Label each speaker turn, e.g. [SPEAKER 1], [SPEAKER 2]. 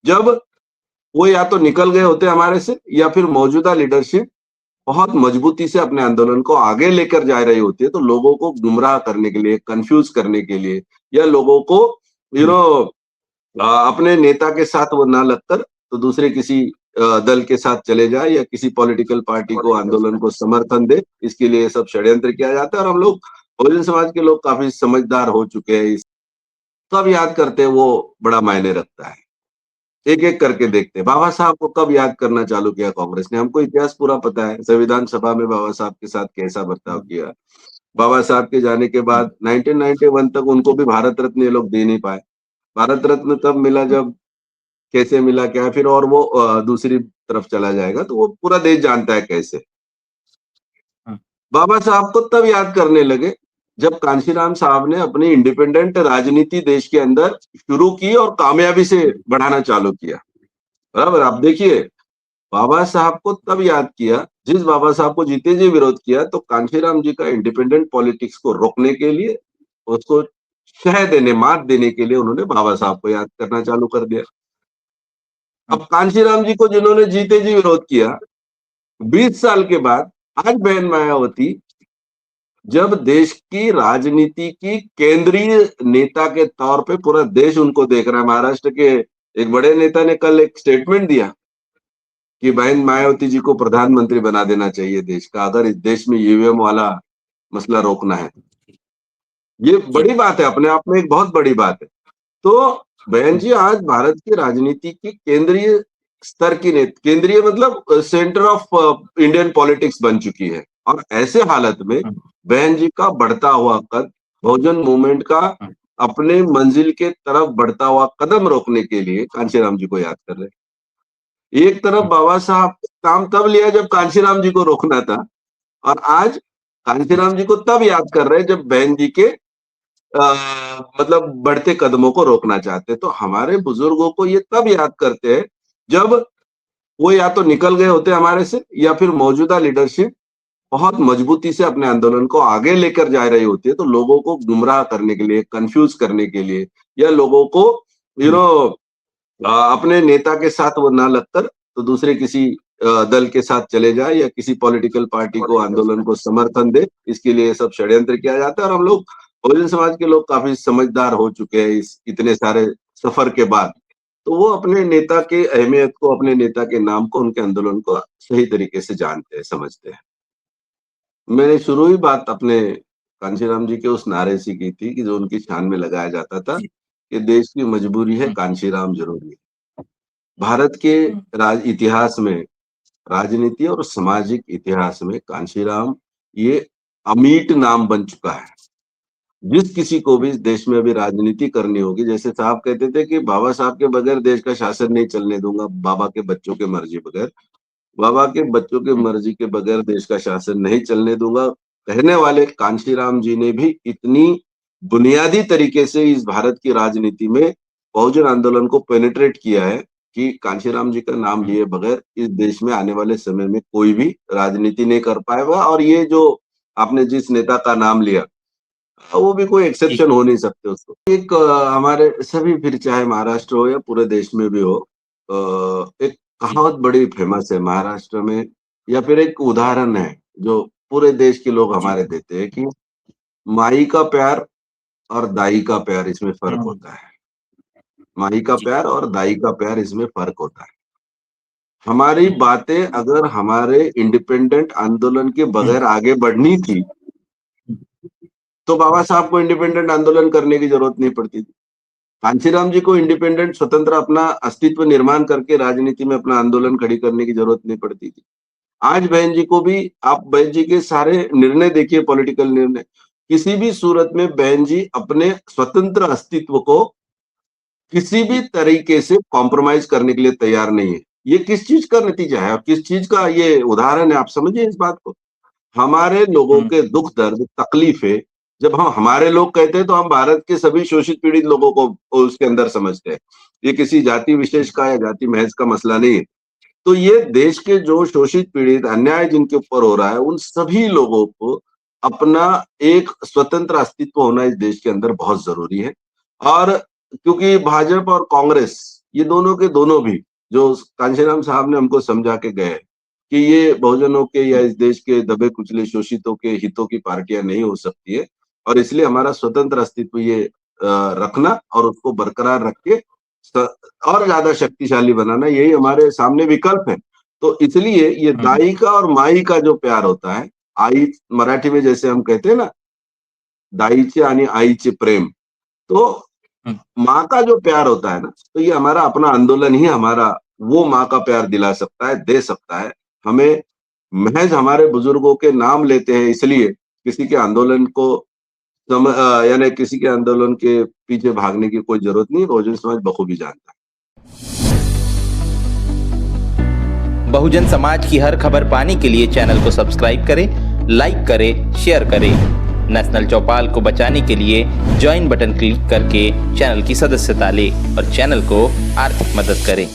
[SPEAKER 1] जब वो या तो निकल गए होते हमारे से, या फिर मौजूदा लीडरशिप बहुत मजबूती से अपने आंदोलन को आगे लेकर जा रही होती है, तो लोगों को गुमराह करने के लिए, कंफ्यूज करने के लिए, या लोगों को यू नो अपने नेता के साथ वो ना लगकर तो दूसरे किसी दल के साथ चले जाए, या किसी पॉलिटिकल पार्टी को आंदोलन को समर्थन दे, इसके लिए सब षड्यंत्र किया जाता है। और हम लोग बहुजन समाज के लोग काफी समझदार हो चुके हैं, कब याद करते हैं वो बड़ा मायने रखता है। एक एक करके देखते हैं। बाबा साहब को कब याद करना चालू किया कांग्रेस ने? हमको इतिहास पूरा पता है, संविधान सभा में बाबा साहब के साथ कैसा बर्ताव किया। बाबा साहब के जाने के बाद 1991 तक उनको भी भारत रत्न ये लोग दे नहीं पाए। भारत रत्न तब मिला जब, कैसे मिला क्या, फिर और वो दूसरी तरफ चला जाएगा, तो वो पूरा देश जानता है कैसे। बाबा साहब को तब याद करने लगे जब कांशीराम साहब ने अपनी इंडिपेंडेंट राजनीति देश के अंदर शुरू की और कामयाबी से बढ़ाना चालू किया। बराबर, आप देखिए, बाबा साहब को तब याद किया, जिस बाबा साहब को जीते जी विरोध किया, तो कांशीराम जी का इंडिपेंडेंट पॉलिटिक्स को रोकने के लिए, उसको शह देने, मात देने के लिए उन्होंने बाबा साहब को याद करना चालू कर दिया। अब कांशीराम जी को जिन्होंने जीते जी विरोध किया, 20 साल के बाद आज बहन मायावती जब देश की राजनीति की केंद्रीय नेता के तौर पे पूरा देश उनको देख रहा है। महाराष्ट्र के एक बड़े नेता ने कल एक स्टेटमेंट दिया कि बहन मायावती जी को प्रधानमंत्री बना देना चाहिए देश का, अगर इस देश में ईवीएम वाला मसला रोकना है। ये बड़ी बात है, अपने आप में एक बहुत बड़ी बात है। तो बहन जी आज भारत की राजनीति की केंद्रीय स्तर की केंद्रीय मतलब सेंटर ऑफ इंडियन पॉलिटिक्स बन चुकी है। और ऐसे हालत में बहन जी का बढ़ता हुआ कद, बहुजन मूवमेंट का अपने मंजिल के तरफ बढ़ता हुआ कदम रोकने के लिए कांशीराम जी को याद कर रहे। एक तरफ बाबा साहब काम तब लिया जब कांशीराम जी को रोकना था, और आज कांशीराम जी को तब याद कर रहे जब बहन जी के मतलब बढ़ते कदमों को रोकना चाहते। तो हमारे बुजुर्गों को ये तब याद करते हैं जब वो या तो निकल गए होते हमारे से, या फिर मौजूदा लीडरशिप बहुत मजबूती से अपने आंदोलन को आगे लेकर जा रही होती है, तो लोगों को गुमराह करने के लिए, कंफ्यूज करने के लिए, या लोगों को यू नो अपने नेता के साथ वो ना लगकर तो दूसरे किसी दल के साथ चले जाए, या किसी पॉलिटिकल पार्टी को आंदोलन को समर्थन दे, इसके लिए सब षड्यंत्र किया जाता है। और हम लोग बहुजन समाज के लोग काफी समझदार हो चुके हैं इस इतने सारे सफर के बाद, तो वो अपने नेता की अहमियत को, अपने नेता के नाम को, उनके आंदोलन को सही तरीके से जानते हैं, समझते हैं। मैंने शुरू ही बात अपने कांशीराम जी के उस नारे से की थी कि जो उनकी शान में लगाया जाता था कि देश की मजबूरी है, कांशीराम जरूरी है। भारत के इतिहास में, राजनीति और सामाजिक इतिहास में कांशीराम ये अमीट नाम बन चुका है। जिस किसी को भी इस देश में अभी राजनीति करनी होगी, जैसे साहब कहते थे कि बाबा साहब के बगैर देश का शासन नहीं चलने दूंगा, बाबा के बच्चों के मर्जी बगैर, बाबा के बच्चों के मर्जी के बगैर देश का शासन नहीं चलने दूंगा, कहने वाले कांशीराम जी ने भी इतनी बुनियादी तरीके से इस भारत की राजनीति में बहुजन आंदोलन को पेनिट्रेट किया है कि कांशीराम जी का नाम लिए बगैर इस देश में आने वाले समय में कोई भी राजनीति नहीं कर पाएगा। और ये जो आपने जिस नेता का नाम लिया, वो भी कोई एक्सेप्शन हो नहीं सकते उसको। एक हमारे सभी, फिर चाहे महाराष्ट्र हो या पूरे देश में भी हो, एक कहावत बड़ी फेमस है महाराष्ट्र में, या फिर एक उदाहरण है जो पूरे देश के लोग हमारे देते हैं कि माई का प्यार और दाई का प्यार, इसमें फर्क होता है। माई का प्यार और दाई का प्यार, इसमें फर्क होता है। हमारी बातें अगर हमारे इंडिपेंडेंट आंदोलन के बगैर आगे बढ़नी थी, तो बाबा साहब को इंडिपेंडेंट आंदोलन करने की जरूरत नहीं पड़ती थी। कांशीराम जी को इंडिपेंडेंट स्वतंत्र अपना अस्तित्व निर्माण करके राजनीति में अपना आंदोलन खड़ी करने की जरूरत नहीं पड़ती थी। आज बहन जी को भी, आप बहन जी के सारे निर्णय देखिए, पॉलिटिकल निर्णय, किसी भी सूरत में बहन जी अपने स्वतंत्र अस्तित्व को किसी भी तरीके से कॉम्प्रोमाइज करने के लिए तैयार नहीं है। ये किस चीज का नतीजा है और किस चीज का ये उदाहरण है, आप समझिए इस बात को। हमारे लोगों के दुख दर्द, तकलीफें, जब हम हमारे लोग कहते हैं तो हम भारत के सभी शोषित पीड़ित लोगों को उसके अंदर समझते हैं। ये किसी जाति विशेष का या जाति महज का मसला नहीं है। तो ये देश के जो शोषित पीड़ित, अन्याय जिनके ऊपर हो रहा है, उन सभी लोगों को अपना एक स्वतंत्र अस्तित्व होना इस देश के अंदर बहुत जरूरी है। और क्योंकि भाजपा और कांग्रेस ये दोनों के दोनों भी जो कांशीराम साहब ने हमको समझा के गए कि ये बहुजनों के या इस देश के दबे कुचले शोषितों के हितों की पार्टियां नहीं हो सकती है, और इसलिए हमारा स्वतंत्र अस्तित्व ये रखना और उसको बरकरार रख के और ज्यादा शक्तिशाली बनाना, यही हमारे सामने विकल्प है। तो इसलिए ये दाई का और माई का जो प्यार होता है, आई मराठी में जैसे हम कहते हैं ना, दाईचे आणि आईचे प्रेम, तो माँ का जो प्यार होता है ना, तो ये हमारा अपना आंदोलन ही हमारा वो माँ का प्यार दिला सकता है, दे सकता है हमें। महज हमारे बुजुर्गों के नाम लेते हैं इसलिए किसी के आंदोलन को यानी किसी के आंदोलन के पीछे भागने की कोई जरूरत नहीं, बहुजन समाज बखूबी जानता है।
[SPEAKER 2] बहुजन समाज की हर खबर पाने के लिए चैनल को सब्सक्राइब करें, लाइक करें, शेयर करें। नेशनल चौपाल को बचाने के लिए ज्वाइन बटन क्लिक करके चैनल की सदस्यता लें और चैनल को आर्थिक मदद करें।